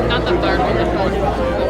Not the third one, the fourth one.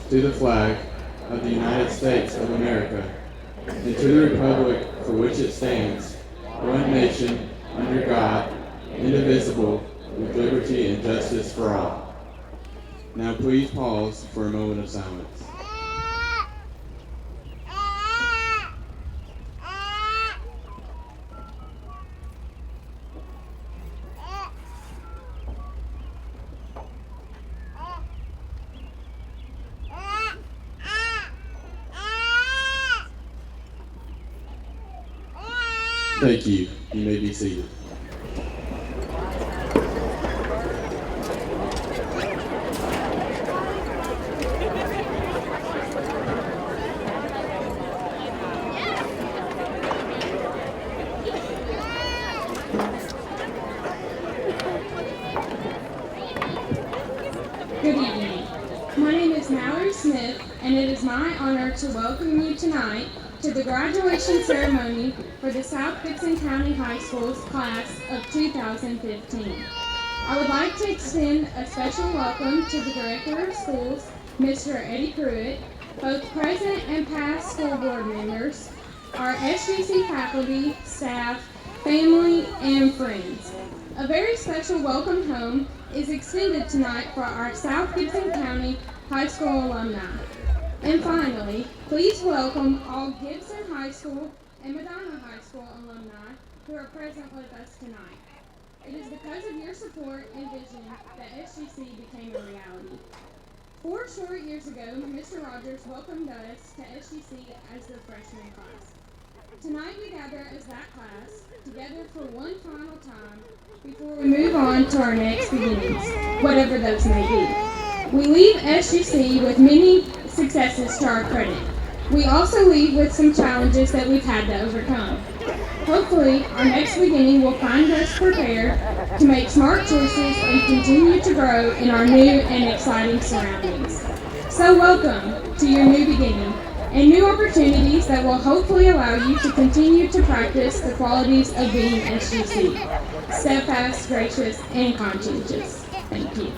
To the flag of the United States of America, and to the republic for which it stands, one nation, under God, indivisible, with liberty and justice for all. Now please pause for a moment of silence. Thank you. You may be seated. Good evening. My name is Mallory Smith, and it is my honor to welcome you tonight to the graduation ceremony for the South Gibson County High School's class of 2015. I would like to extend a special welcome to the Director of Schools, Mr. Eddie Pruitt, both present and past school board members, our SGC faculty, staff, family, and friends. A very special welcome home is extended tonight for our South Gibson County High School alumni. And finally, please welcome all Gibson High School and Medina High School alumni who are present with us tonight. It is because of your support and vision that SGC became a reality. 4 short years ago, Mr. Rogers welcomed us to SGC as the freshman class. Tonight we gather as that class, together for one final time before we move on to our next beginnings, whatever those may be. We leave SGC with many successes to our credit. We also leave with some challenges that we've had to overcome. Hopefully, our next beginning will find us prepared to make smart choices and continue to grow in our new and exciting surroundings. So welcome to your new beginning and new opportunities that will hopefully allow you to continue to practice the qualities of being SGC: steadfast, gracious, and conscientious. Thank you.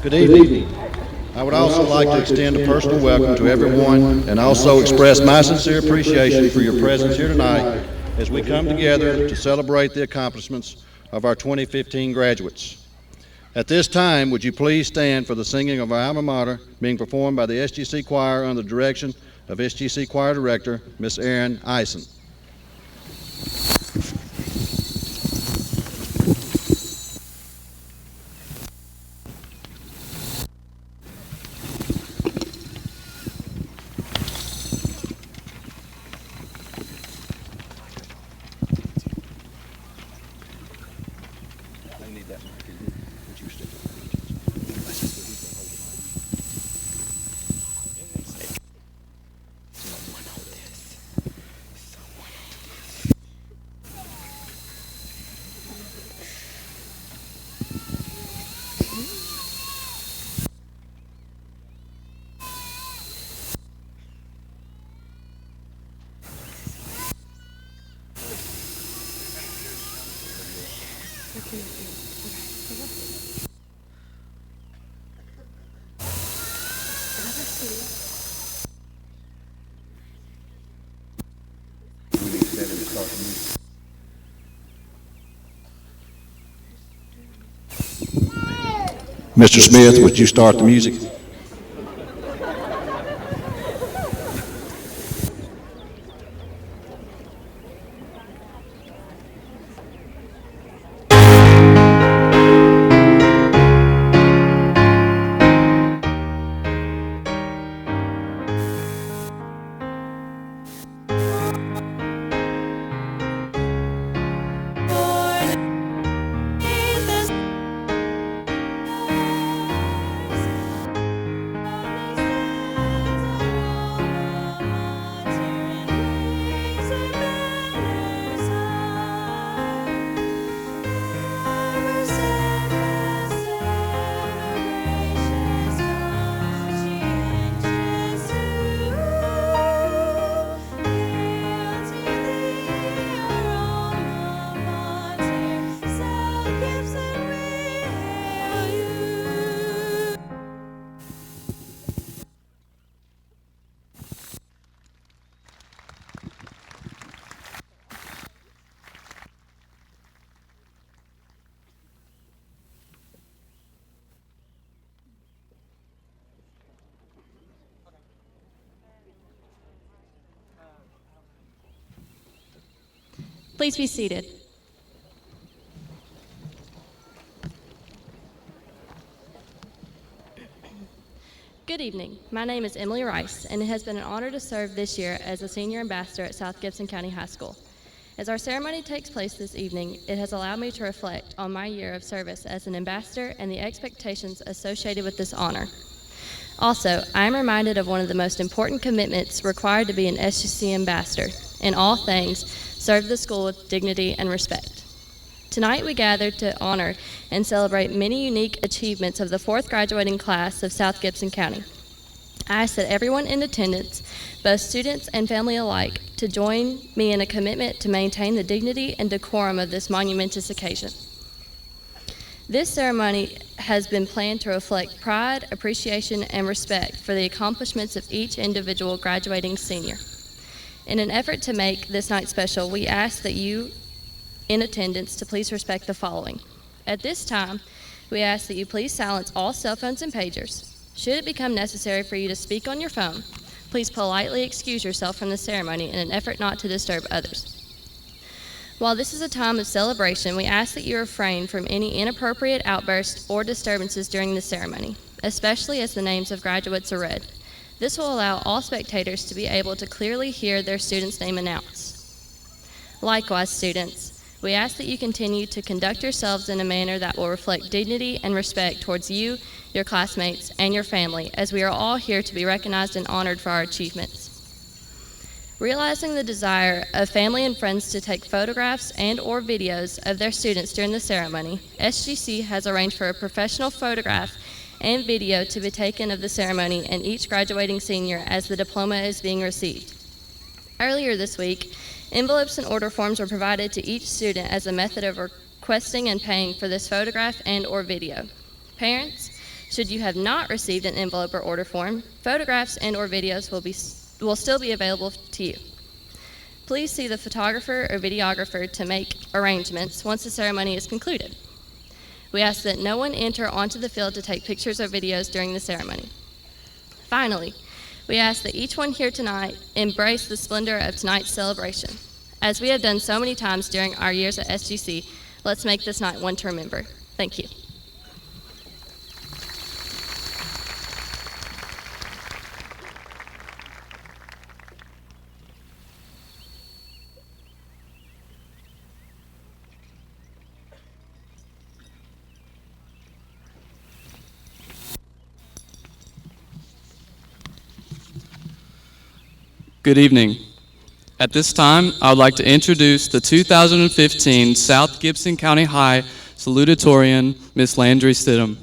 Good evening. I would also like to extend a personal welcome to everyone and also express my sincere appreciation for your presence here tonight as we come together to celebrate the accomplishments of our 2015 graduates. At this time, would you please stand for the singing of our alma mater being performed by the SGC Choir under the direction of SGC Choir Director, Miss Erin Eisen. Mr. Smith, would you start the music? Please be seated. Good evening. My name is Emily Rice, and it has been an honor to serve this year as a senior ambassador at South Gibson County High School. As our ceremony takes place this evening, it has allowed me to reflect on my year of service as an ambassador and the expectations associated with this honor. Also, I am reminded of one of the most important commitments required to be an SGC ambassador. In all things, serve the school with dignity and respect. Tonight we gathered to honor and celebrate many unique achievements of the 4th graduating class of South Gibson County. I ask that everyone in attendance, both students and family alike, to join me in a commitment to maintain the dignity and decorum of this monumentous occasion. This ceremony has been planned to reflect pride, appreciation, and respect for the accomplishments of each individual graduating senior. In an effort to make this night special, we ask that you in attendance to please respect the following. At this time, we ask that you please silence all cell phones and pagers. Should it become necessary for you to speak on your phone, please politely excuse yourself from the ceremony in an effort not to disturb others. While this is a time of celebration, we ask that you refrain from any inappropriate outbursts or disturbances during the ceremony, especially as the names of graduates are read. This will allow all spectators to be able to clearly hear their student's name announced. Likewise, students, we ask that you continue to conduct yourselves in a manner that will reflect dignity and respect towards you, your classmates, and your family, as we are all here to be recognized and honored for our achievements. Realizing the desire of family and friends to take photographs and/or videos of their students during the ceremony, SGC has arranged for a professional photograph and video to be taken of the ceremony and each graduating senior as the diploma is being received. Earlier this week, envelopes and order forms were provided to each student as a method of requesting and paying for this photograph and/or video. Parents, Should you have not received an envelope or order form, photographs and/or videos will still be available to you. Please see the photographer or videographer to make arrangements once the ceremony is concluded. We ask that no one enter onto the field to take pictures or videos during the ceremony. Finally, we ask that each one here tonight embrace the splendor of tonight's celebration. As we have done so many times during our years at SGC, let's make this night one to remember. Thank you. Good evening. At this time, I would like to introduce the 2015 South Gibson County High Salutatorian, Miss Landry Stidham.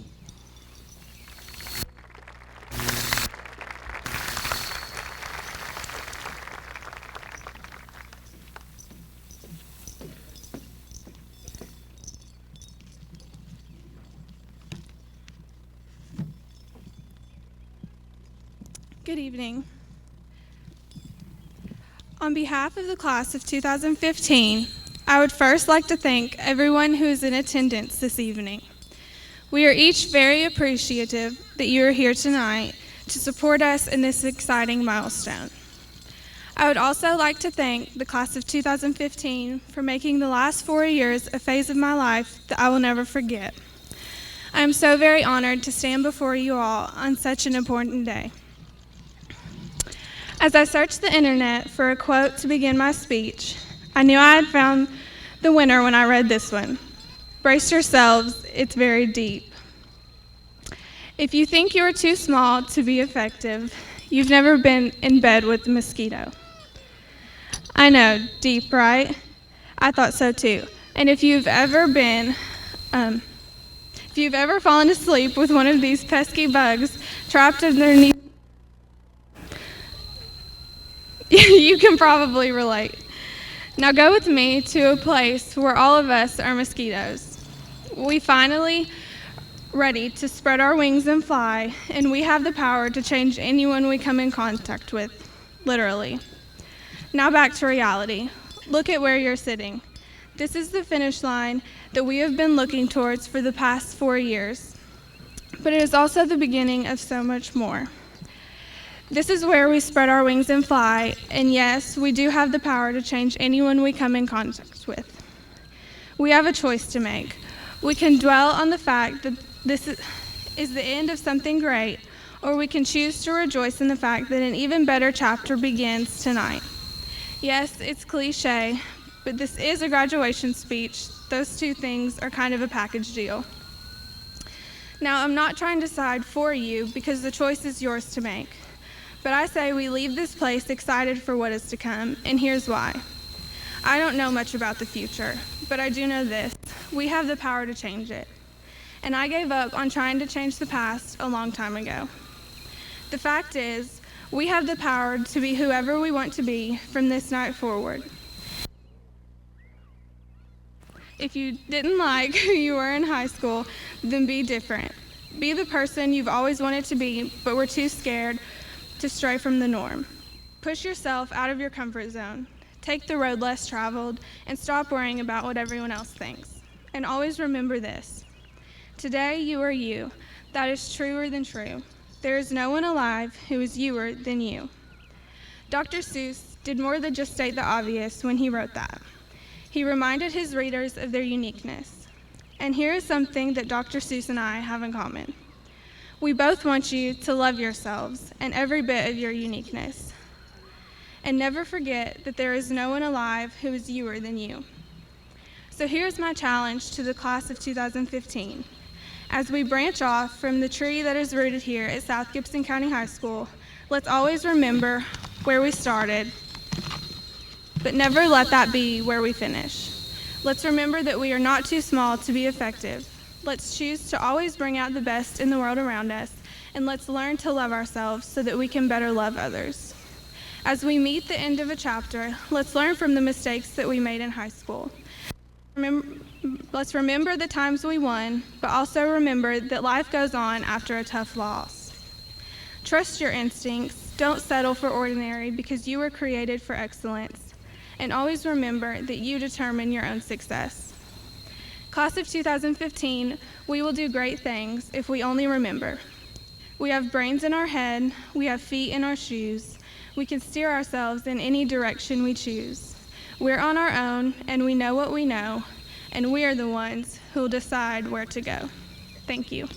Good evening. On behalf of the class of 2015, I would first like to thank everyone who is in attendance this evening. We are each very appreciative that you are here tonight to support us in this exciting milestone. I would also like to thank the class of 2015 for making the last 4 years a phase of my life that I will never forget. I am so very honored to stand before you all on such an important day. As I searched the internet for a quote to begin my speech, I knew I had found the winner when I read this one. Brace yourselves, it's very deep. If you think you're too small to be effective, you've never been in bed with a mosquito. I know, deep, right? I thought so too. And if you've ever fallen asleep with one of these pesky bugs trapped underneath, you can probably relate. Now go with me to a place where all of us are mosquitoes. We finally ready to spread our wings and fly, and we have the power to change anyone we come in contact with, literally. Now back to reality. Look at where you're sitting. This is the finish line that we have been looking towards for the past 4 years, but it is also the beginning of so much more. This is where we spread our wings and fly, and yes, we do have the power to change anyone we come in contact with. We have a choice to make. We can dwell on the fact that this is the end of something great, or we can choose to rejoice in the fact that an even better chapter begins tonight. Yes, it's cliche, but this is a graduation speech. Those two things are kind of a package deal. Now, I'm not trying to decide for you because the choice is yours to make. But I say we leave this place excited for what is to come, and here's why. I don't know much about the future, but I do know this. We have the power to change it. And I gave up on trying to change the past a long time ago. The fact is, we have the power to be whoever we want to be from this night forward. If you didn't like who you were in high school, then be different. Be the person you've always wanted to be, but were too scared to stray from the norm. Push yourself out of your comfort zone. Take the road less traveled and stop worrying about what everyone else thinks. And always remember this. Today you are you. That is truer than true. There is no one alive who is youer than you. Dr. Seuss did more than just state the obvious when he wrote that. He reminded his readers of their uniqueness. And here is something that Dr. Seuss and I have in common. We both want you to love yourselves and every bit of your uniqueness. And never forget that there is no one alive who is youer than you. So here's my challenge to the class of 2015. As we branch off from the tree that is rooted here at South Gibson County High School, let's always remember where we started, but never let that be where we finish. Let's remember that we are not too small to be effective. Let's choose to always bring out the best in the world around us, and let's learn to love ourselves so that we can better love others. As we meet the end of a chapter, let's learn from the mistakes that we made in high school. Let's remember the times we won, but also remember that life goes on after a tough loss. Trust your instincts. Don't settle for ordinary because you were created for excellence. And always remember that you determine your own success. Class of 2015, we will do great things if we only remember. We have brains in our head, we have feet in our shoes. We can steer ourselves in any direction we choose. We're on our own, and we know what we know, and we are the ones who will decide where to go. Thank you.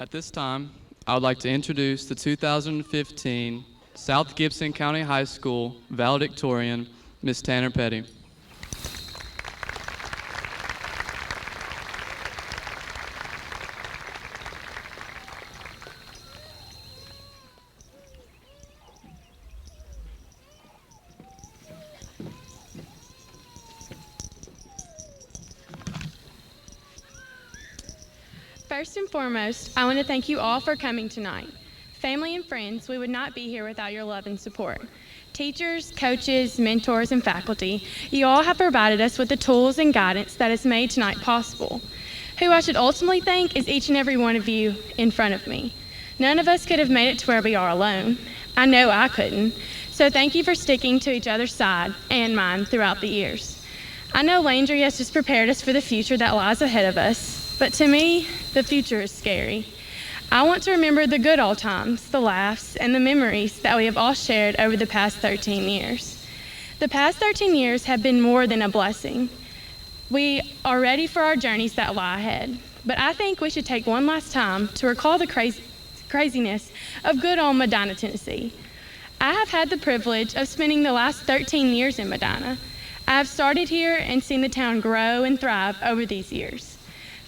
At this time, I would like to introduce the 2015 South Gibson County High School Valedictorian, Ms. Tanner Petty. First and foremost, I want to thank you all for coming tonight. Family and friends, we would not be here without your love and support. Teachers, coaches, mentors, and faculty, you all have provided us with the tools and guidance that has made tonight possible. Who I should ultimately thank is each and every one of you in front of me. None of us could have made it to where we are alone. I know I couldn't. So thank you for sticking to each other's side and mine throughout the years. I know Landry has just prepared us for the future that lies ahead of us, but to me, the future is scary. I want to remember the good old times, the laughs, and the memories that we have all shared over the past 13 years. The past 13 years have been more than a blessing. We are ready for our journeys that lie ahead, but I think we should take one last time to recall the craziness of good old Medina, Tennessee. I have had the privilege of spending the last 13 years in Medina. I have started here and seen the town grow and thrive over these years.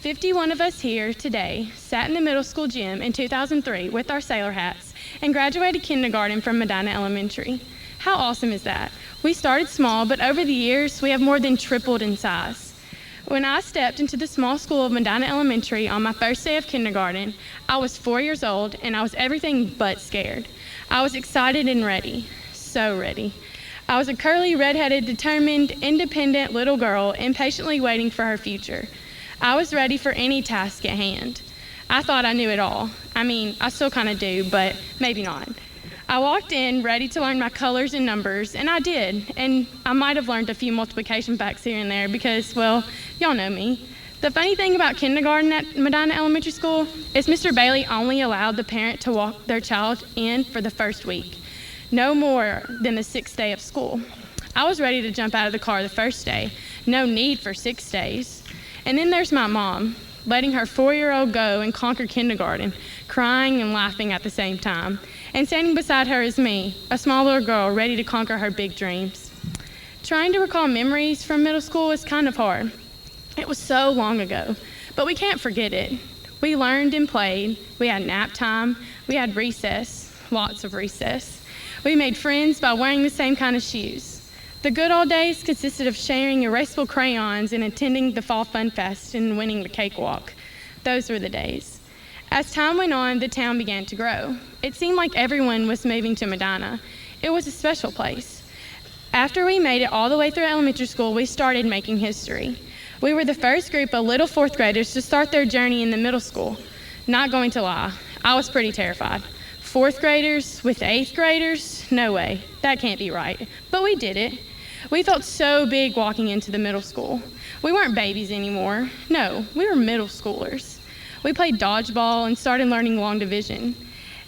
51 of us here today sat in the middle school gym in 2003 with our sailor hats and graduated kindergarten from Medina Elementary. How awesome is that? We started small, but over the years, we have more than tripled in size. When I stepped into the small school of Medina Elementary on my first day of kindergarten, I was 4 years old and I was everything but scared. I was excited and ready, so ready. I was a curly, redheaded, determined, independent little girl impatiently waiting for her future. I was ready for any task at hand. I thought I knew it all. I mean, I still kind of do, but maybe not. I walked in ready to learn my colors and numbers, and I did. And I might have learned a few multiplication facts here and there because, well, y'all know me. The funny thing about kindergarten at Medina Elementary School is Mr. Bailey only allowed the parent to walk their child in for the first week, no more than the 6th day of school. I was ready to jump out of the car the first day. No need for 6 days. And then there's my mom, letting her 4-year-old go and conquer kindergarten, crying and laughing at the same time. And standing beside her is me, a small little girl ready to conquer her big dreams. Trying to recall memories from middle school is kind of hard. It was so long ago, but we can't forget it. We learned and played. We had nap time. We had recess, lots of recess. We made friends by wearing the same kind of shoes. The good old days consisted of sharing erasable crayons and attending the Fall Fun Fest and winning the cakewalk. Those were the days. As time went on, the town began to grow. It seemed like everyone was moving to Medina. It was a special place. After we made it all the way through elementary school, we started making history. We were the first group of little 4th graders to start their journey in the middle school. Not going to lie, I was pretty terrified. 4th graders with 8th graders? No way, that can't be right. But we did it. We felt so big walking into the middle school. We weren't babies anymore. No, we were middle schoolers. We played dodgeball and started learning long division.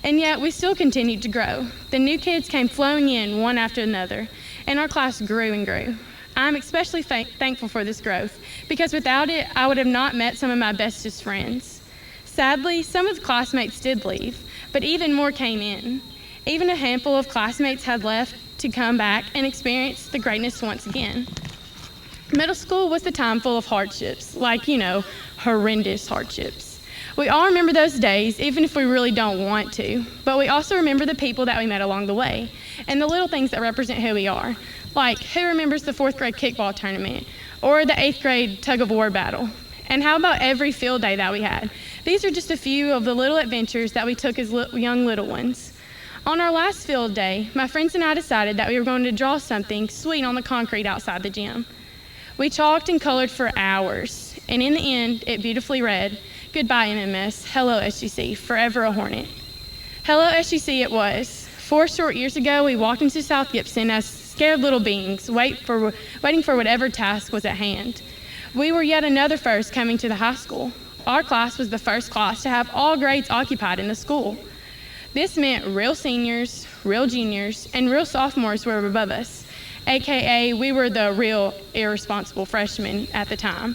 And yet we still continued to grow. The new kids came flowing in one after another, and our class grew and grew. I'm especially thankful for this growth because without it, I would have not met some of my bestest friends. Sadly, some of the classmates did leave, but even more came in. Even a handful of classmates had left to come back and experience the greatness once again. Middle school was the time full of hardships, like, horrendous hardships. We all remember those days, even if we really don't want to, but we also remember the people that we met along the way and the little things that represent who we are, like who remembers the 4th grade kickball tournament or the 8th grade tug-of-war battle? And how about every field day that we had? These are just a few of the little adventures that we took as young little ones. On our last field day, my friends and I decided that we were going to draw something sweet on the concrete outside the gym. We chalked and colored for hours, and in the end, it beautifully read, "Goodbye, MMS, hello, SGC, forever a Hornet." Hello, SGC it was. 4 short years ago, we walked into South Gibson as scared little beings, waiting for whatever task was at hand. We were yet another first coming to the high school. Our class was the first class to have all grades occupied in the school. This meant real seniors, real juniors, and real sophomores were above us, aka we were the real irresponsible freshmen at the time.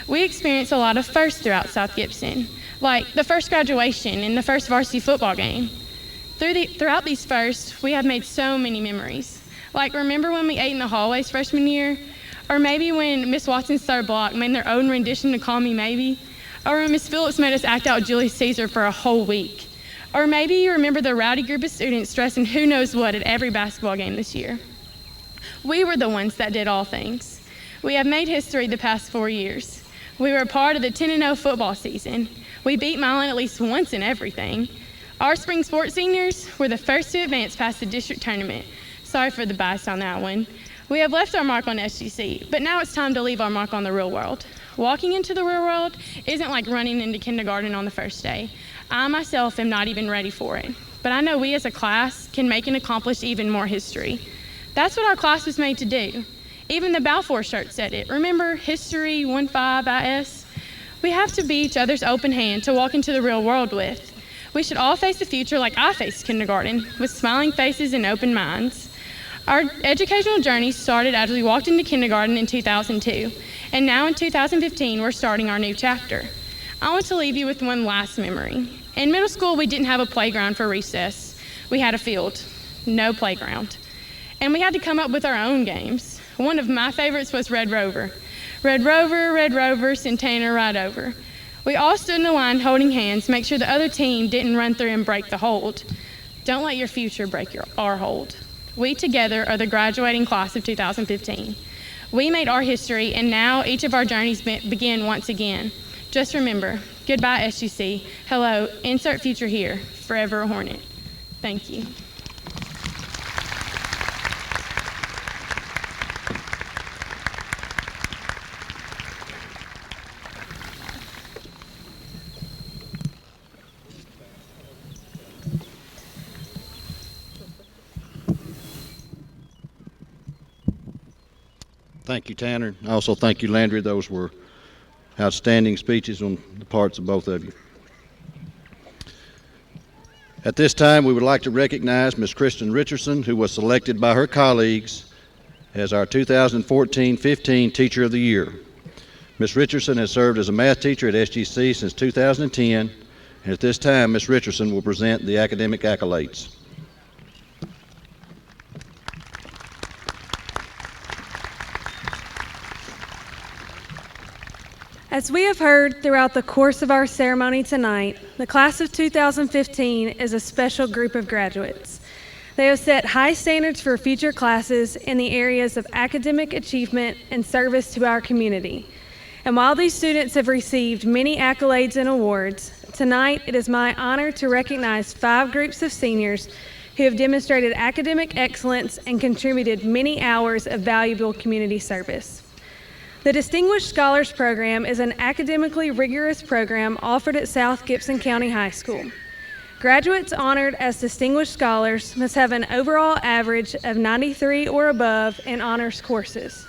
We experienced a lot of firsts throughout South Gibson, like the first graduation and the first varsity football game. Throughout these firsts, we have made so many memories. Like, remember when we ate in the hallways freshman year? Or maybe when Miss Watson's third block made their own rendition to Call Me Maybe? Or when Miss Phillips made us act out Julius Caesar for a whole week? Or maybe you remember the rowdy group of students dressing who knows what at every basketball game this year. We were the ones that did all things. We have made history the past 4 years. We were a part of the 10-0 football season. We beat Milan at least once in everything. Our spring sports seniors were the first to advance past the district tournament. Sorry for the bias on that one. We have left our mark on SGC, but now it's time to leave our mark on the real world. Walking into the real world isn't like running into kindergarten on the first day. I myself am not even ready for it, but I know we as a class can make and accomplish even more history. That's what our class was made to do. Even the Balfour shirt said it. Remember, history 15 IS? We have to be each other's open hand to walk into the real world with. We should all face the future like I faced kindergarten, with smiling faces and open minds. Our educational journey started as we walked into kindergarten in 2002, and now in 2015, we're starting our new chapter. I want to leave you with one last memory. In middle school, we didn't have a playground for recess. We had a field, no playground. And we had to come up with our own games. One of my favorites was Red Rover. Red Rover, send Tanner right over. We all stood in a line holding hands, make sure the other team didn't run through and break the hold. Don't let your future break our hold. We together are the graduating class of 2015. We made our history, and now each of our journeys begin once again. Just remember, goodbye SGC, hello, insert future here, forever a Hornet. Thank you. Thank you, Tanner. Also, thank you, Landry. Those were outstanding speeches on the parts of both of you. At this time, we would like to recognize Ms. Kristen Richardson, who was selected by her colleagues as our 2014-15 Teacher of the Year. Ms. Richardson has served as a math teacher at SGC since 2010, and at this time, Ms. Richardson will present the academic accolades. As we have heard throughout the course of our ceremony tonight, the class of 2015 is a special group of graduates. They have set high standards for future classes in the areas of academic achievement and service to our community. And while these students have received many accolades and awards, tonight it is my honor to recognize 5 groups of seniors who have demonstrated academic excellence and contributed many hours of valuable community service. The Distinguished Scholars Program is an academically rigorous program offered at South Gibson County High School. Graduates honored as Distinguished Scholars must have an overall average of 93 or above in honors courses.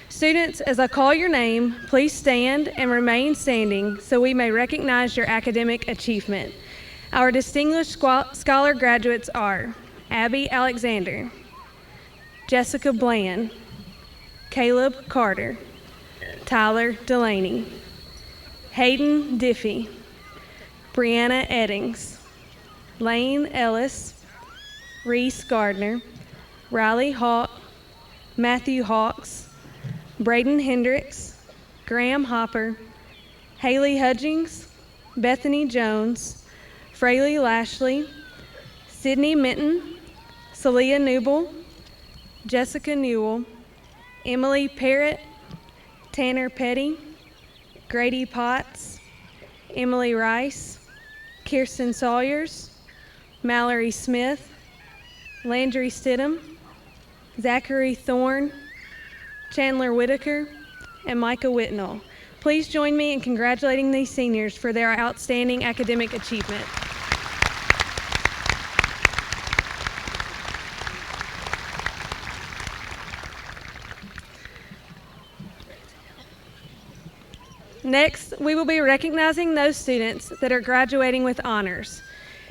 Students, as I call your name, please stand and remain standing so we may recognize your academic achievement. Our Distinguished Scholar graduates are Abby Alexander, Jessica Bland, Caleb Carter, Tyler Delaney, Hayden Diffie, Brianna Eddings, Lane Ellis, Reese Gardner, Riley Hawk, Matthew Hawks, Braden Hendricks, Graham Hopper, Haley Hudgings, Bethany Jones, Fraley Lashley, Sydney Minton, Celia Newell, Jessica Newell, Emily Parrott, Tanner Petty, Grady Potts, Emily Rice, Kirsten Sawyers, Mallory Smith, Landry Stidham, Zachary Thorne, Chandler Whitaker, and Micah Whitnell. Please join me in congratulating these seniors for their outstanding academic achievement. Next, we will be recognizing those students that are graduating with honors.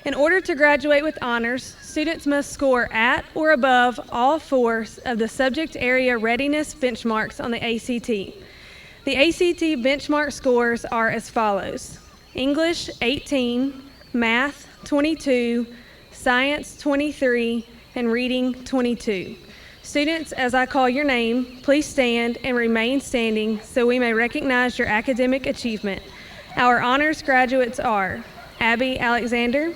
In order to graduate with honors, students must score at or above all 4 of the subject area readiness benchmarks on the ACT. The ACT benchmark scores are as follows: English 18, Math 22, Science 23, and Reading 22. Students, as I call your name, please stand and remain standing so we may recognize your academic achievement. Our honors graduates are Abby Alexander,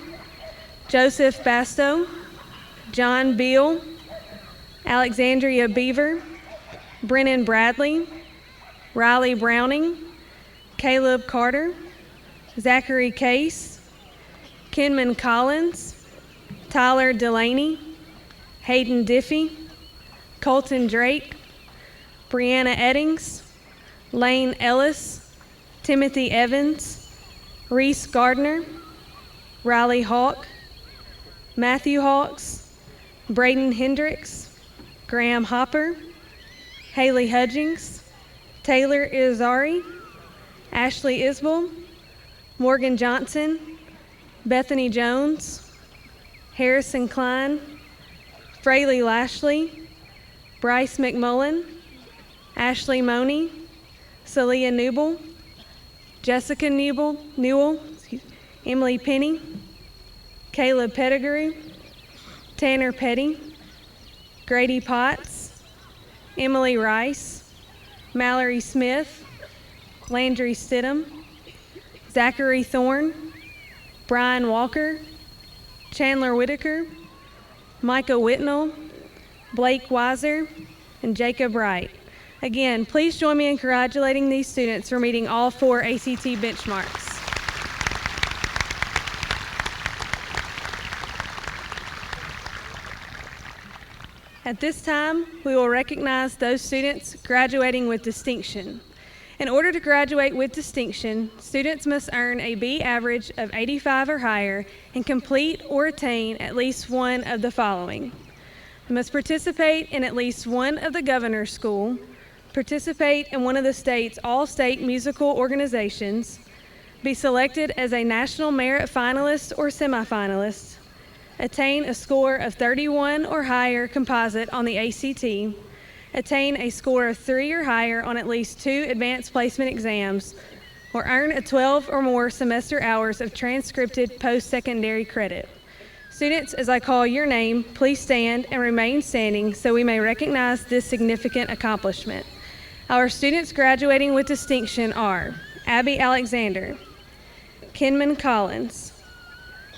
Joseph Bastow, John Beal, Alexandria Beaver, Brennan Bradley, Riley Browning, Caleb Carter, Zachary Case, Kenman Collins, Tyler Delaney, Hayden Diffie, Colton Drake, Brianna Eddings, Lane Ellis, Timothy Evans, Reese Gardner, Riley Hawk, Matthew Hawks, Braden Hendricks, Graham Hopper, Haley Hudgings, Taylor Irizarry, Ashley Isbell, Morgan Johnson, Bethany Jones, Harrison Klein, Fraley Lashley, Bryce McMullen, Ashley Money, Celia Newell, Jessica Newell, Emily Penny, Caleb Pettigrew, Tanner Petty, Grady Potts, Emily Rice, Mallory Smith, Landry Stidham, Zachary Thorne, Brian Walker, Chandler Whitaker, Micah Whitnell, Blake Weiser, and Jacob Wright. Again, please join me in congratulating these students for meeting all 4 ACT benchmarks. At this time, we will recognize those students graduating with distinction. In order to graduate with distinction, students must earn a B average of 85 or higher and complete or attain at least one of the following. They must participate in at least one of the governor's school, participate in one of the state's all-state musical organizations, be selected as a national merit finalist or semifinalist, attain a score of 31 or higher composite on the ACT, attain a score of 3 or higher on at least 2 advanced placement exams, or earn a 12 or more semester hours of transcripted post-secondary credit. Students, as I call your name, please stand and remain standing so we may recognize this significant accomplishment. Our students graduating with distinction are Abby Alexander, Kenman Collins,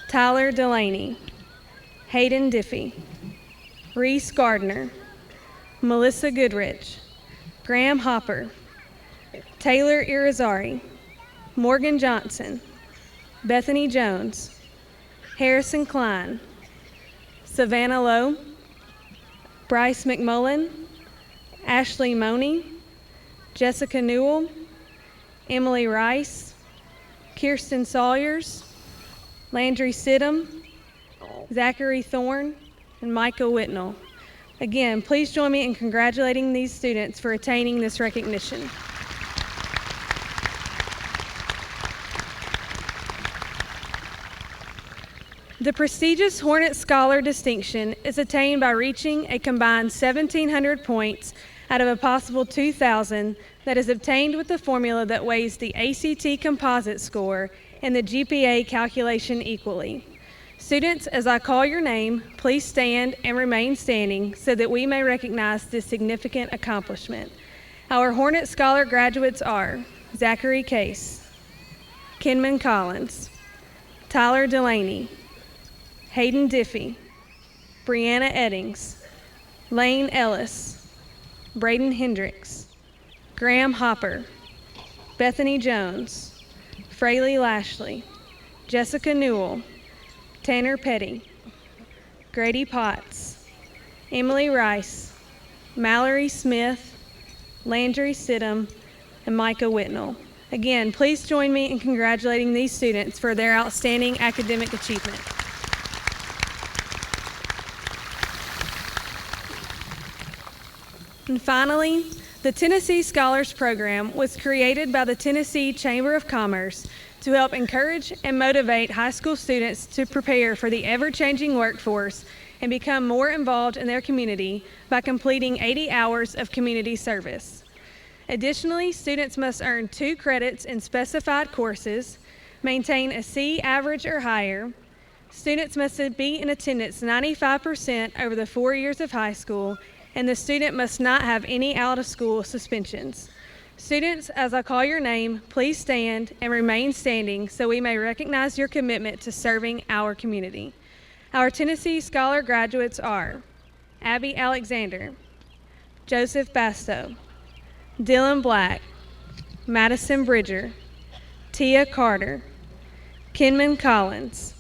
Tyler Delaney, Hayden Diffie, Reese Gardner, Melissa Goodrich, Graham Hopper, Taylor Irizarry, Morgan Johnson, Bethany Jones, Harrison Klein, Savannah Lowe, Bryce McMullen, Ashley Money, Jessica Newell, Emily Rice, Kirsten Sawyers, Landry Stidham, Zachary Thorne, and Micah Whitnell. Again, please join me in congratulating these students for attaining this recognition. The prestigious Hornet Scholar distinction is attained by reaching a combined 1,700 points out of a possible 2,000 that is obtained with the formula that weighs the ACT composite score and the GPA calculation equally. Students, as I call your name, please stand and remain standing so that we may recognize this significant accomplishment. Our Hornet Scholar graduates are Zachary Case, Kenman Collins, Tyler Delaney, Hayden Diffie, Brianna Eddings, Lane Ellis, Braden Hendricks, Graham Hopper, Bethany Jones, Fraley Lashley, Jessica Newell, Tanner Petty, Grady Potts, Emily Rice, Mallory Smith, Landry Stidham, and Micah Whitnell. Again, please join me in congratulating these students for their outstanding academic achievement. And finally, the Tennessee Scholars Program was created by the Tennessee Chamber of Commerce to help encourage and motivate high school students to prepare for the ever-changing workforce and become more involved in their community by completing 80 hours of community service. Additionally, students must earn 2 credits in specified courses, maintain a C average or higher. Students must be in attendance 95% over the 4 years of high school, and the student must not have any out-of-school suspensions. Students, as I call your name, please stand and remain standing so we may recognize your commitment to serving our community. Our Tennessee Scholar graduates are Abby Alexander, Joseph Bastow, Dylan Black, Madison Bridger, Tia Carter, Kenman Collins,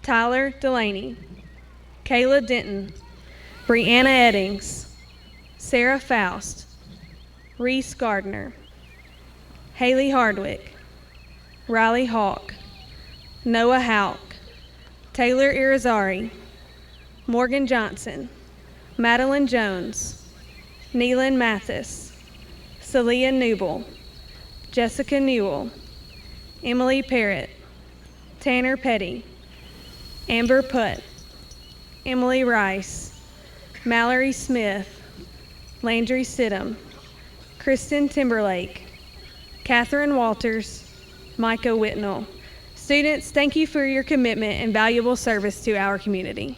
Tyler Delaney, Kayla Denton, Brianna Eddings, Sarah Faust, Reese Gardner, Haley Hardwick, Riley Hawk, Noah Houck, Taylor Irizarry, Morgan Johnson, Madeline Jones, Neelan Mathis, Celia Newell, Jessica Newell, Emily Parrott, Tanner Petty, Amber Putt, Emily Rice, Mallory Smith, Landry Sidham, Kristen Timberlake, Catherine Walters, Micah Whitnell. Students, thank you for your commitment and valuable service to our community.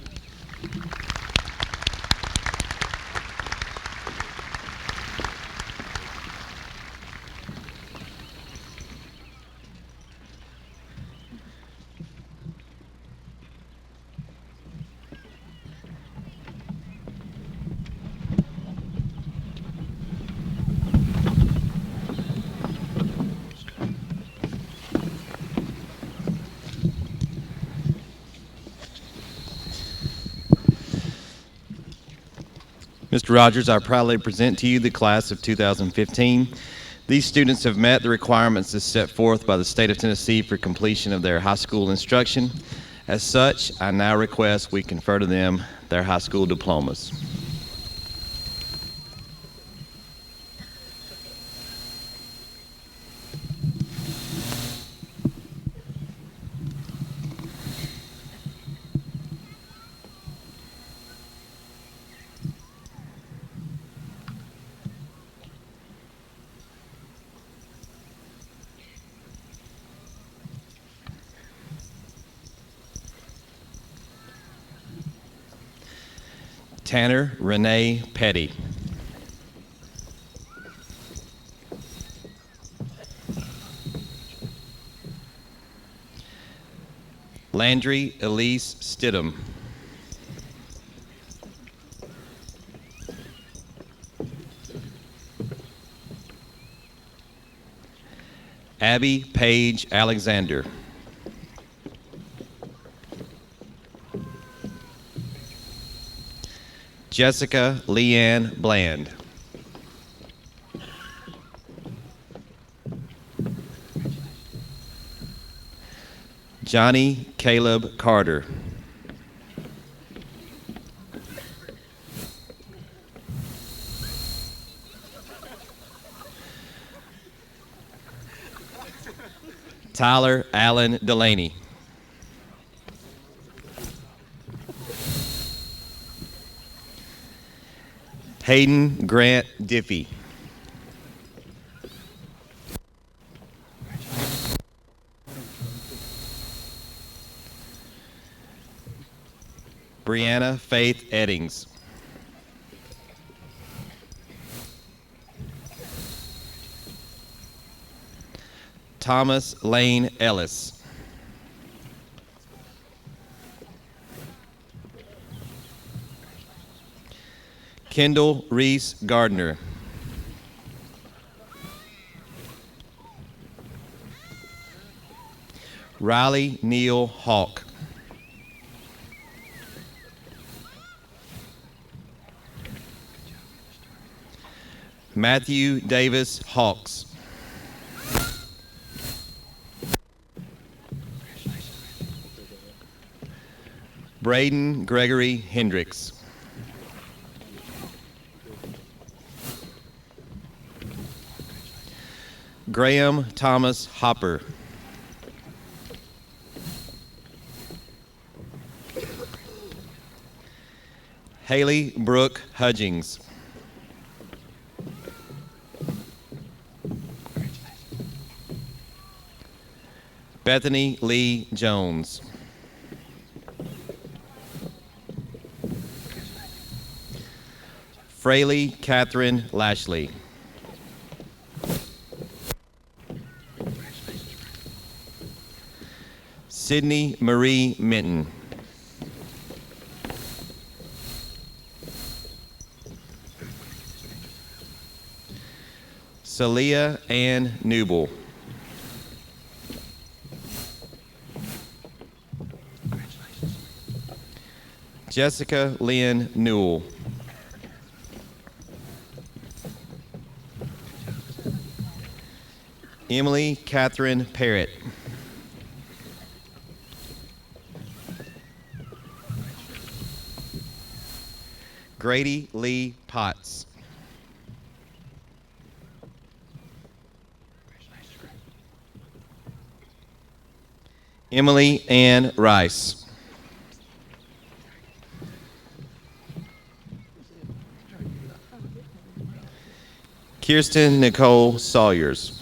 Mr. Rogers, I proudly present to you the class of 2015. These students have met the requirements as set forth by the state of Tennessee for completion of their high school instruction. As such, I now request we confer to them their high school diplomas. Tanner Renee Petty. Landry Elise Stidham. Abby Page Alexander. Jessica Leanne Bland. Johnny Caleb Carter. Tyler Allen Delaney. Hayden Grant Diffie. Brianna Faith Eddings. Thomas Lane Ellis. Kendall Reese Gardner. Riley Neal Hawk. Matthew Davis Hawks. Braden Gregory Hendricks. Graham Thomas Hopper. Haley Brooke Hudgings. Bethany Lee Jones. Fraley Catherine Lashley. Sydney Marie Minton. Celia Ann Newell. Jessica Lynn Newell. Emily Catherine Parrott. Grady Lee Potts. Emily Ann Rice. Kirsten Nicole Sawyers.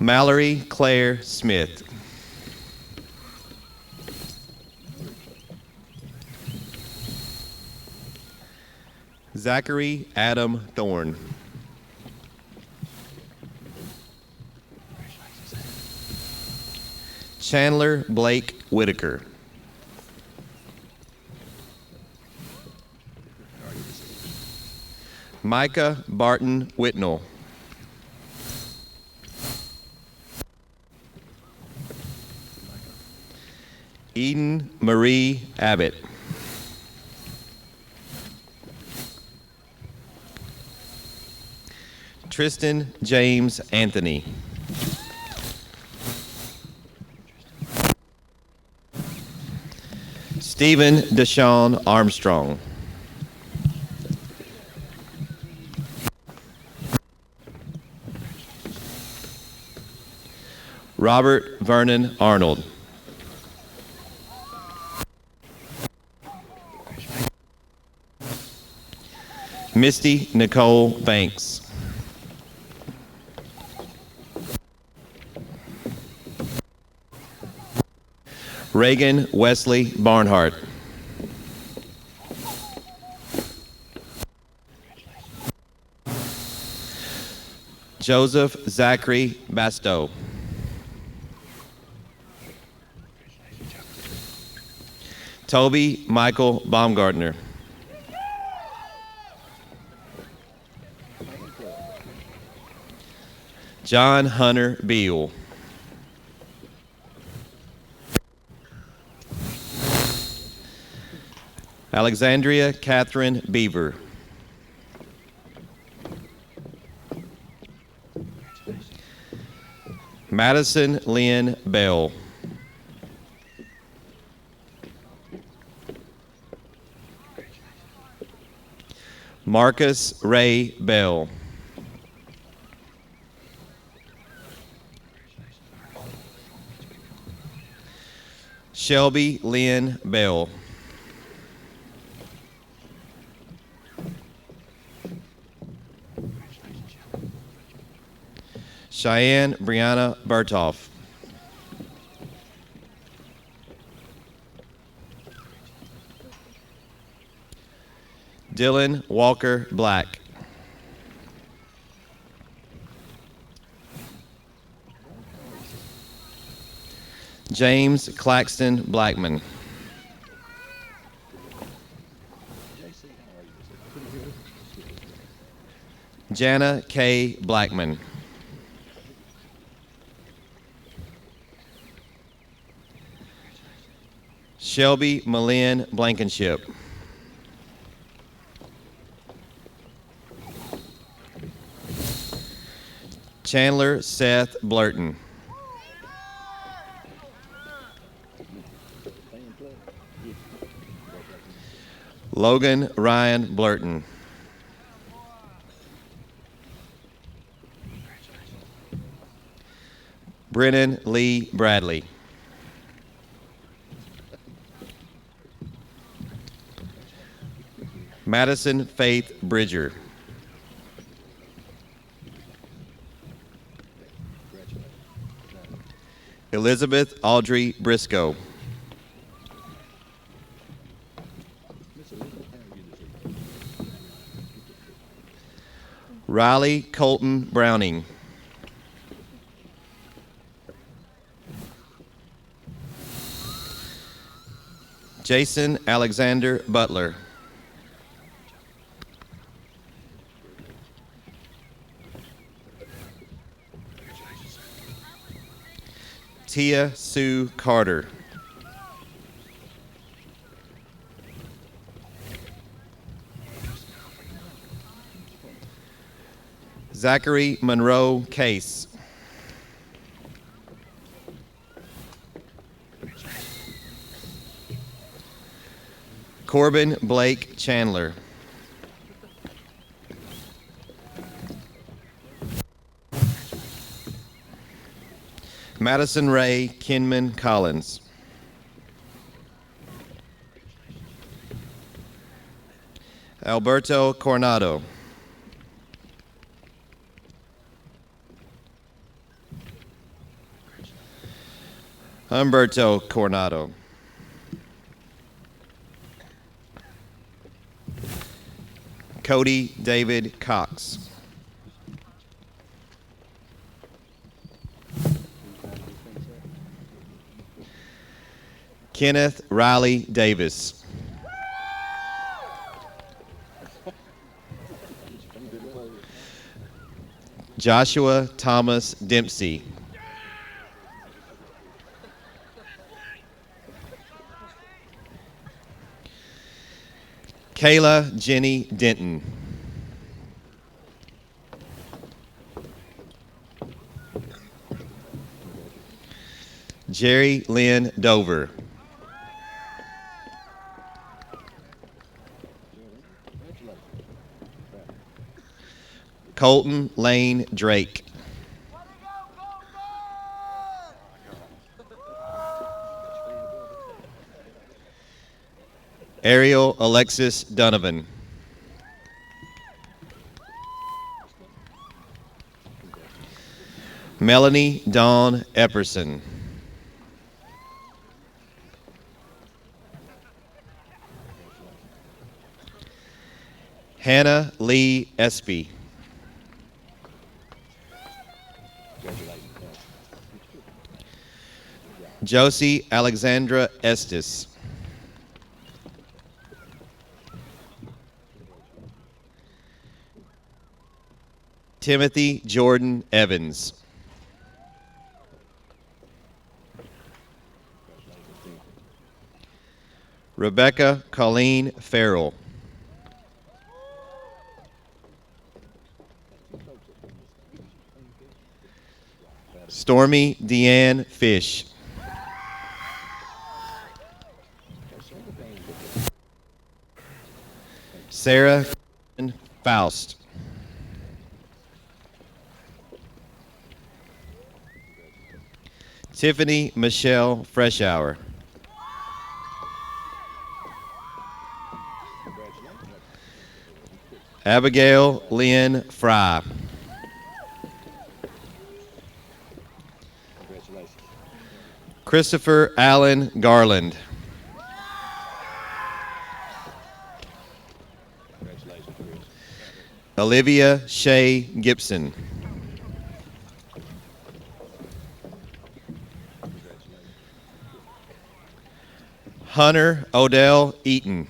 Mallory Claire Smith. Zachary Adam Thorne. Chandler Blake Whitaker. Micah Barton Whitnell. Eden Marie Abbott. Tristan James Anthony. Stephen Deshaun Armstrong. Robert Vernon Arnold. Misty Nicole Banks. Reagan Wesley Barnhart. Joseph Zachary Bastow. Toby Michael Baumgartner. John Hunter Beal. Alexandria Catherine Beaver. Madison Lynn Bell. Marcus Ray Bell. Shelby Lynn Bell. Cheyenne Brianna Berthoff. Dylan Walker Black. James Claxton Blackman. Jana K. Blackman. Shelby Malin Blankenship. Chandler Seth Blurton. Logan Ryan Blurton. Brennan Lee Bradley. Madison Faith Bridger. Elizabeth Audrey Briscoe. Riley Colton Browning. Jason Alexander Butler. Tia Sue Carter. Zachary Monroe Case. Corbin Blake Chandler. Madison Ray Kinman Collins. Alberto Coronado. Humberto Coronado. Cody David Cox. Kenneth Riley Davis. Joshua Thomas Dempsey. Kayla Jenny Denton. Jerry Lynn Dover. Colton Lane Drake. Ariel Alexis Donovan. Melanie Dawn Epperson. Hannah Lee Espy. Josie Alexandra Estes. Timothy Jordan Evans. Rebecca Colleen Farrell. Stormy Deanne Fish. Sarah Faust. Tiffany Michelle Freshour. Abigail Lynn Fry. Christopher Allen Garland. Olivia Shea Gibson. Hunter Odell Eaton.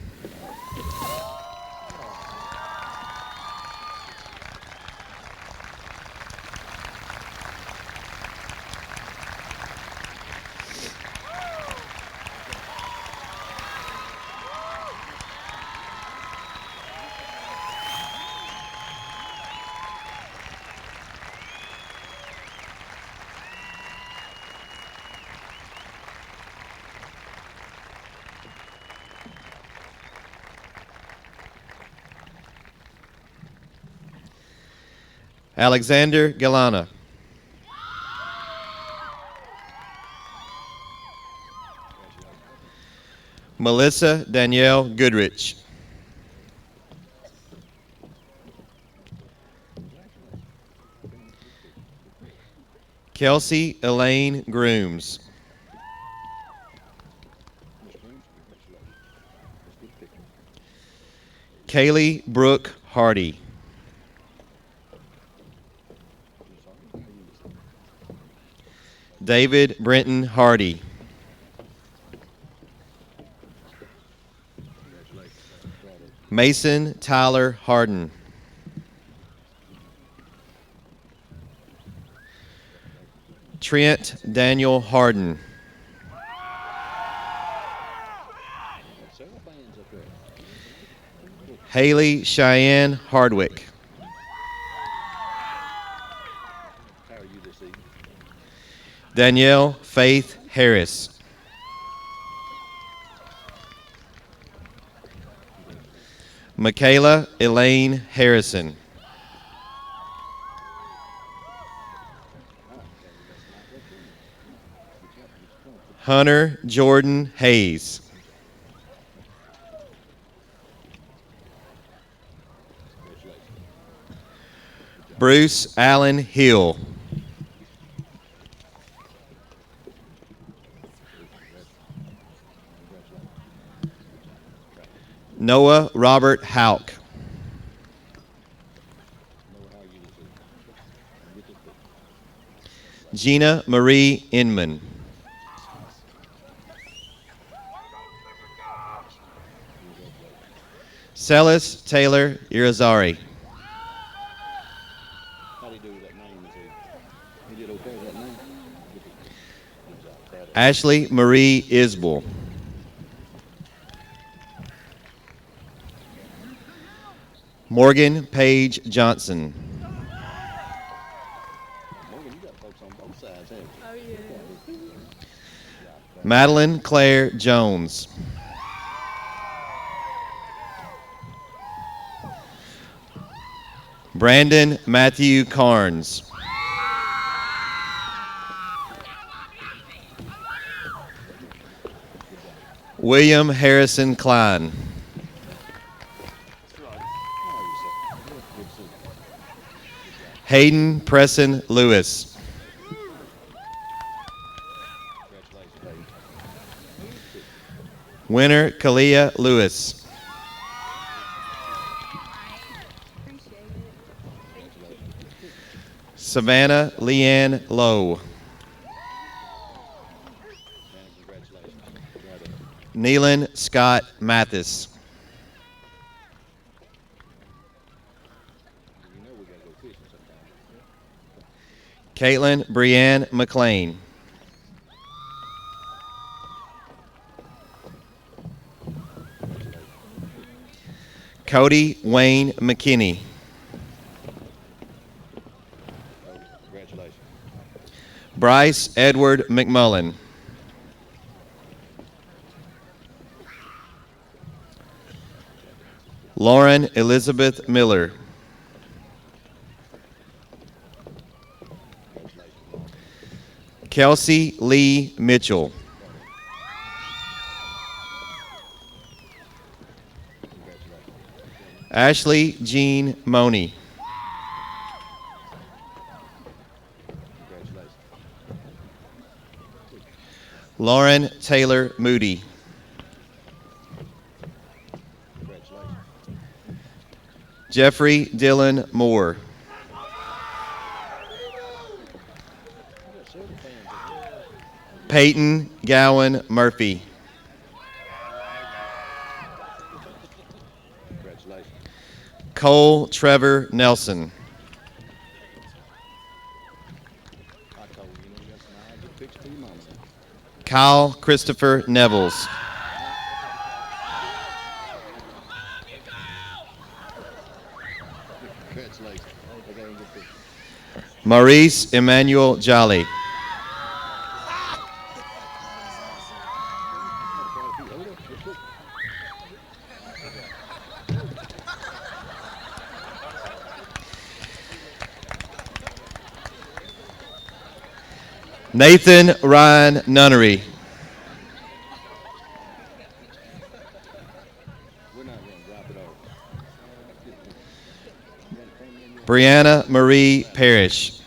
Alexander Galana. Melissa Danielle Goodrich. Kelsey Elaine Grooms. Kaylee Brooke Hardy. David Brenton Hardy. Mason Tyler Harden. Trent Daniel Harden. Haley Cheyenne Hardwick. Danielle Faith Harris. Michaela Elaine Harrison. Hunter Jordan Hayes. Bruce Allen Hill. Noah Robert Hauk. Gina Marie Inman. Celis Taylor Irizarry. Ashley Marie Isbell. Morgan Page Johnson. Madeline Claire Jones. Brandon Matthew Carnes. William Harrison Klein. Hayden Presson Lewis. Winner Kalia Lewis. Savannah Leanne Lowe. Neelan Scott Mathis. Caitlin Brianne McLean. Cody Wayne McKinney. Bryce Edward McMullen. Lauren Elizabeth Miller. Kelsey Lee Mitchell. Ashley Jean Money. Lauren Taylor Moody. Jeffrey Dylan Moore. Peyton Gowan Murphy. Cole Trevor Nelson. Kyle Christopher Nevels. Maurice Emmanuel Jolly. Nathan Ryan Nunnery. Brianna Marie Parrish.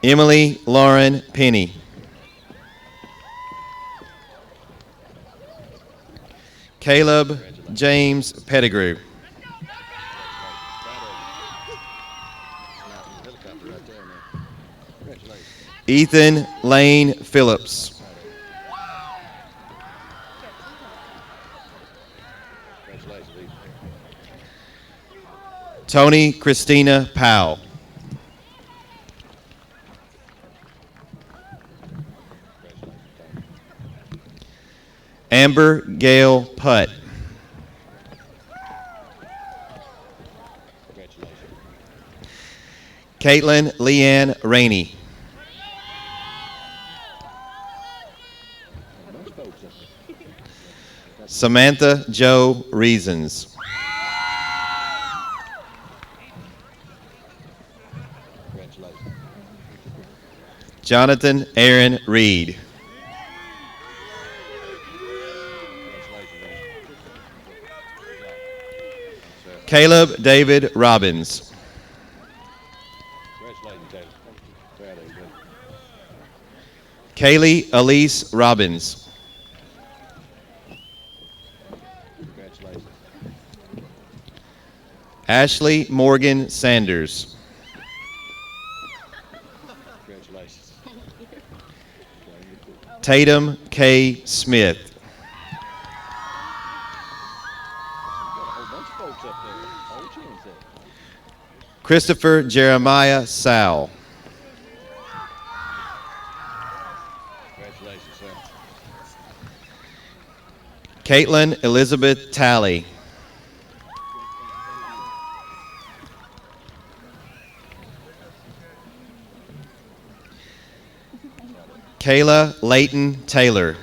Emily Lauren Penny. Caleb James Pettigrew. Ethan Lane Phillips. Tony Christina Powell. Amber Gail Putt. Caitlin Leanne Rainey. Samantha Joe Reasons. Jonathan Aaron Reed. Caleb David Robbins. Kaylee Elise Robbins. Ashley Morgan Sanders. Tatum K. Smith. Christopher Jeremiah Sowell. Caitlin Elizabeth Talley. Kayla Layton Taylor.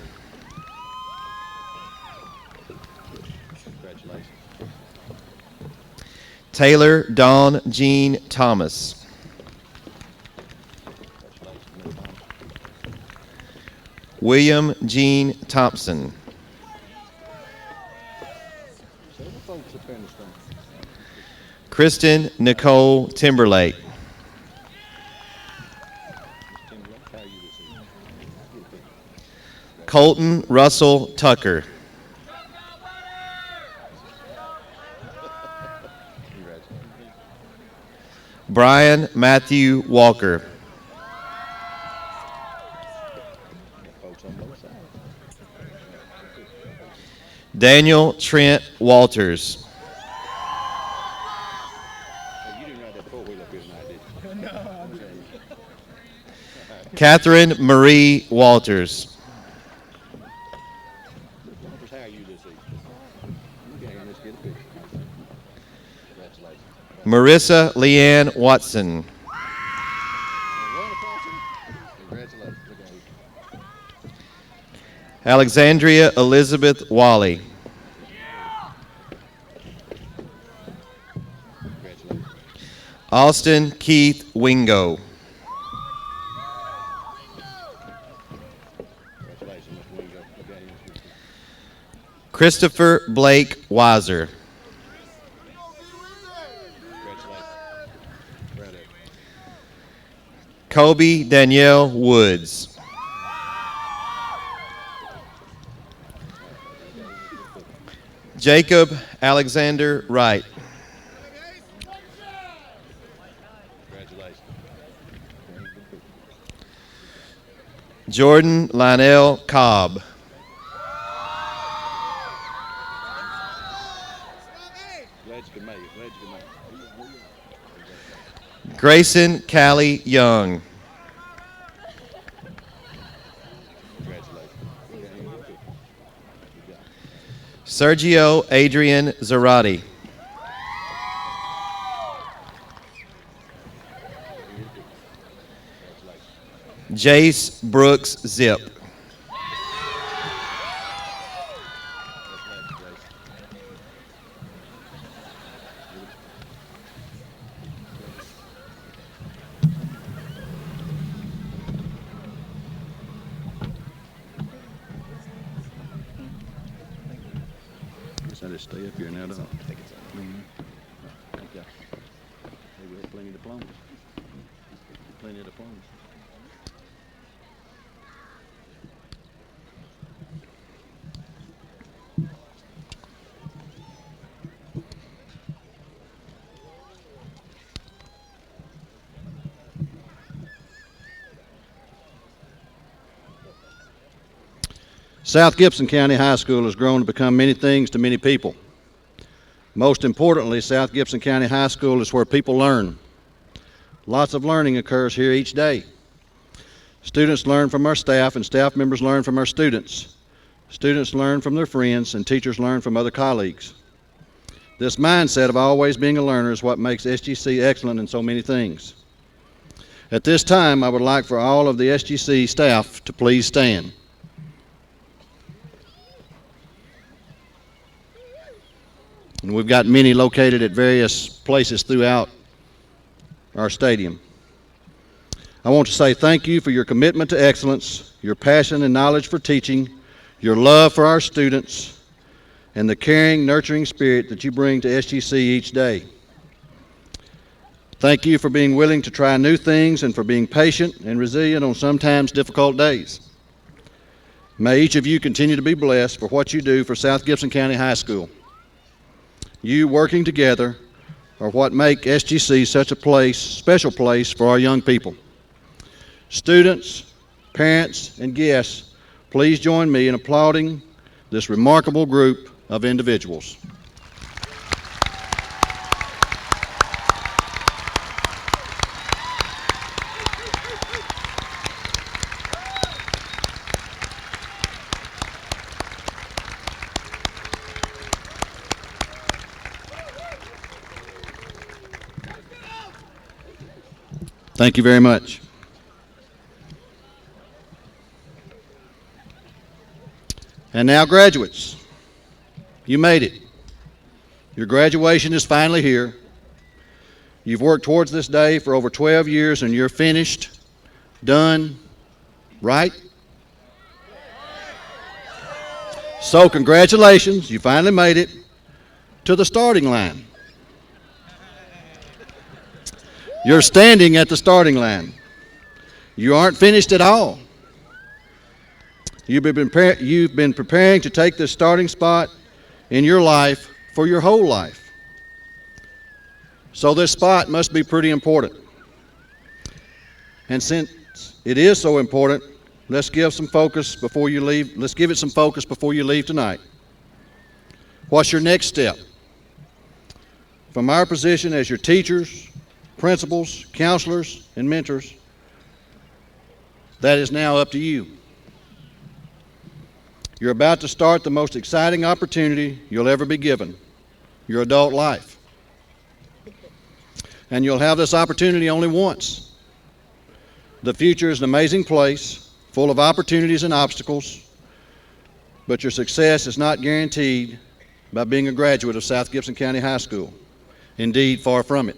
Taylor Dawn Jean Thomas. William Jean Thompson. Kristen Nicole Timberlake. Colton Russell Tucker. Brian Matthew Walker. Daniel Trent Walters. Catherine Marie Walters. Marissa Leanne Watson. Alexandria Elizabeth Wally. Austin Keith Wingo. Christopher Blake Weiser. Kobe Danielle Woods. Jacob Alexander Wright. Jordan Lionel Cobb. Grayson Callie Young. Sergio Adrian Zarati. Jace Brooks Zip. I just stay up here now, don't I? Okay. We have plenty of diplomas. Plenty of diplomas. South Gibson County High School has grown to become many things to many people. Most importantly, South Gibson County High School is where people learn. Lots of learning occurs here each day. Students learn from our staff, and staff members learn from our students. Students learn from their friends, and teachers learn from other colleagues. This mindset of always being a learner is what makes SGC excellent in so many things. At this time, I would like for all of the SGC staff to please stand. And we've got many located at various places throughout our stadium. I want to say thank you for your commitment to excellence, your passion and knowledge for teaching, your love for our students, and the caring, nurturing spirit that you bring to SGC each day. Thank you for being willing to try new things and for being patient and resilient on sometimes difficult days. May each of you continue to be blessed for what you do for South Gibson County High School. You working together are what make SGC such a place, special place for our young people. Students, parents, and guests, please join me in applauding this remarkable group of individuals. Thank you very much. And now, graduates, you made it. Your graduation is finally here. You've worked towards this day for over 12 years, and you're finished, done, right? So congratulations, you finally made it to the starting line. You're standing at the starting line. You aren't finished at all. You've been preparing to take this starting spot in your life for your whole life. So this spot must be pretty important. And since it is so important, let's give it some focus before you leave. Let's give it some focus before you leave tonight. What's your next step? From our position as your teachers, principals, counselors, and mentors, that is now up to you. You're about to start the most exciting opportunity you'll ever be given, your adult life. And you'll have this opportunity only once. The future is an amazing place, full of opportunities and obstacles, but your success is not guaranteed by being a graduate of South Gibson County High School. Indeed, far from it.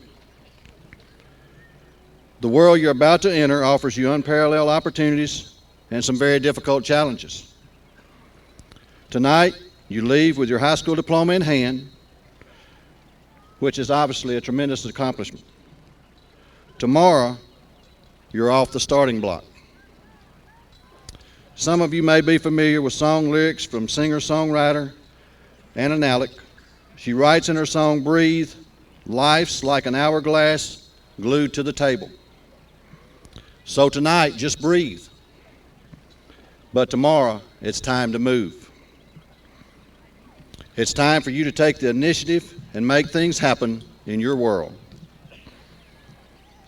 The world you're about to enter offers you unparalleled opportunities and some very difficult challenges. Tonight, you leave with your high school diploma in hand, which is obviously a tremendous accomplishment. Tomorrow, you're off the starting block. Some of you may be familiar with song lyrics from singer-songwriter Anna Nalick. She writes in her song, "Breathe, life's like an hourglass glued to the table." So tonight, just breathe. But tomorrow, it's time to move. It's time for you to take the initiative and make things happen in your world.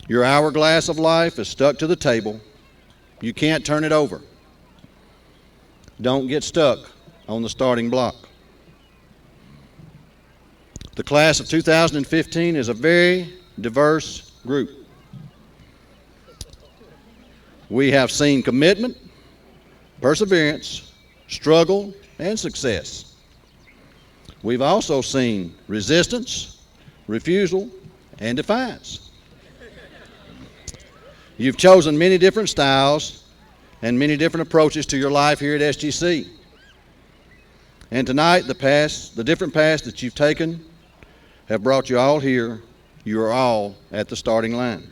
Your hourglass of life is stuck to the table. You can't turn it over. Don't get stuck on the starting block. The class of 2015 is a very diverse group. We have seen commitment, perseverance, struggle, and success. We've also seen resistance, refusal, and defiance. You've chosen many different styles and many different approaches to your life here at SGC. And tonight, the different paths that you've taken have brought you all here. You are all at the starting line.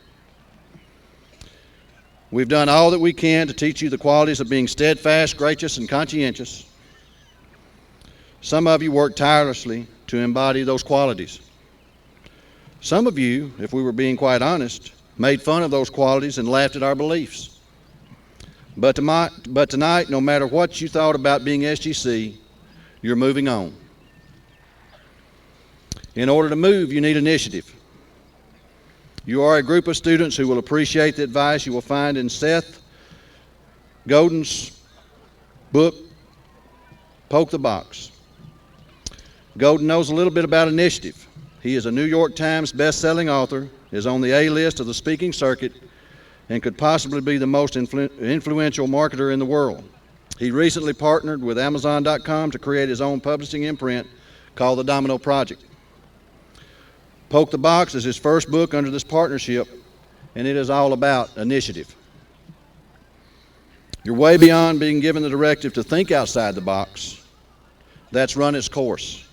We've done all that we can to teach you the qualities of being steadfast, gracious, and conscientious. Some of you work tirelessly to embody those qualities. Some of you, if we were being quite honest, made fun of those qualities and laughed at our beliefs. But tonight, no matter what you thought about being SGC, you're moving on. In order to move, you need initiative. You are a group of students who will appreciate the advice you will find in Seth Godin's book, Poke the Box. Godin knows a little bit about initiative. He is a New York Times best-selling author, is on the A-list of the speaking circuit, and could possibly be the most influential marketer in the world. He recently partnered with Amazon.com to create his own publishing imprint called The Domino Project. Poke the Box is his first book under this partnership, and it is all about initiative. You're way beyond being given the directive to think outside the box. That's run its course.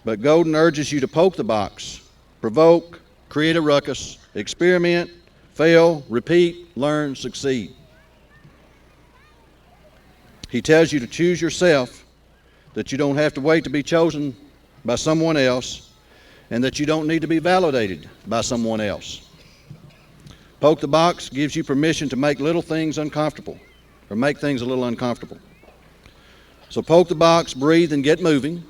But Godin urges you to poke the box, provoke, create a ruckus, experiment, fail, repeat, learn, succeed. He tells you to choose yourself, that you don't have to wait to be chosen by someone else, and that you don't need to be validated by someone else. Poke the Box gives you permission to make little things uncomfortable, or make things a little uncomfortable. So poke the box, breathe, and get moving.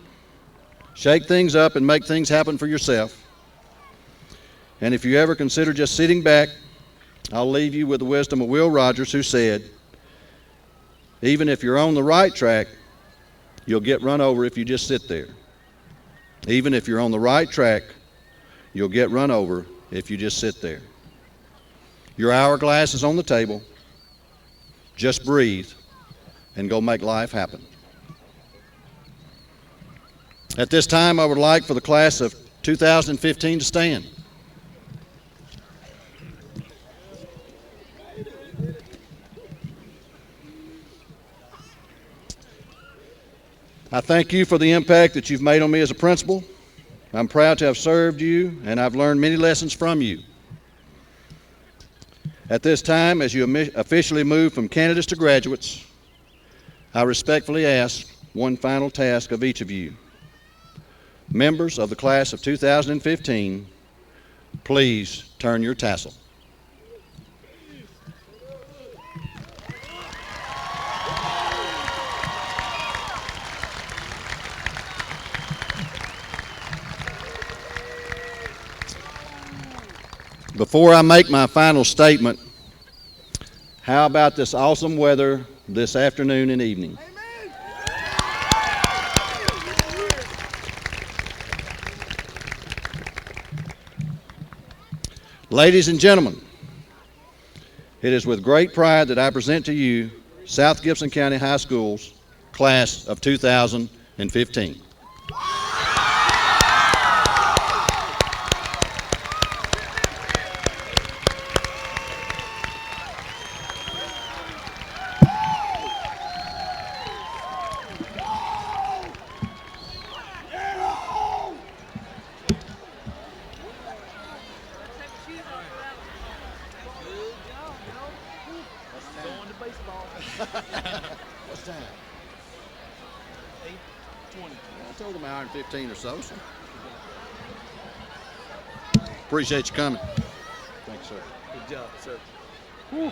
Shake things up and make things happen for yourself. And if you ever consider just sitting back, I'll leave you with the wisdom of Will Rogers, who said, even if you're on the right track, you'll get run over if you just sit there. Even if you're on the right track, you'll get run over if you just sit there. Your hourglass is on the table. Just breathe and go make life happen. At this time, I would like for the class of 2015 to stand. I thank you for the impact that you've made on me as a principal. I'm proud to have served you, and I've learned many lessons from you. At this time, as you officially move from candidates to graduates, I respectfully ask one final task of each of you. Members of the class of 2015, please turn your tassel. Before I make my final statement, how about this awesome weather this afternoon and evening? Ladies and gentlemen, it is with great pride that I present to you South Gibson County High School's class of 2015. What's time? 8:20. I told them an hour and 15 or so. Appreciate you coming. Thanks, sir. Good job, sir. Whew.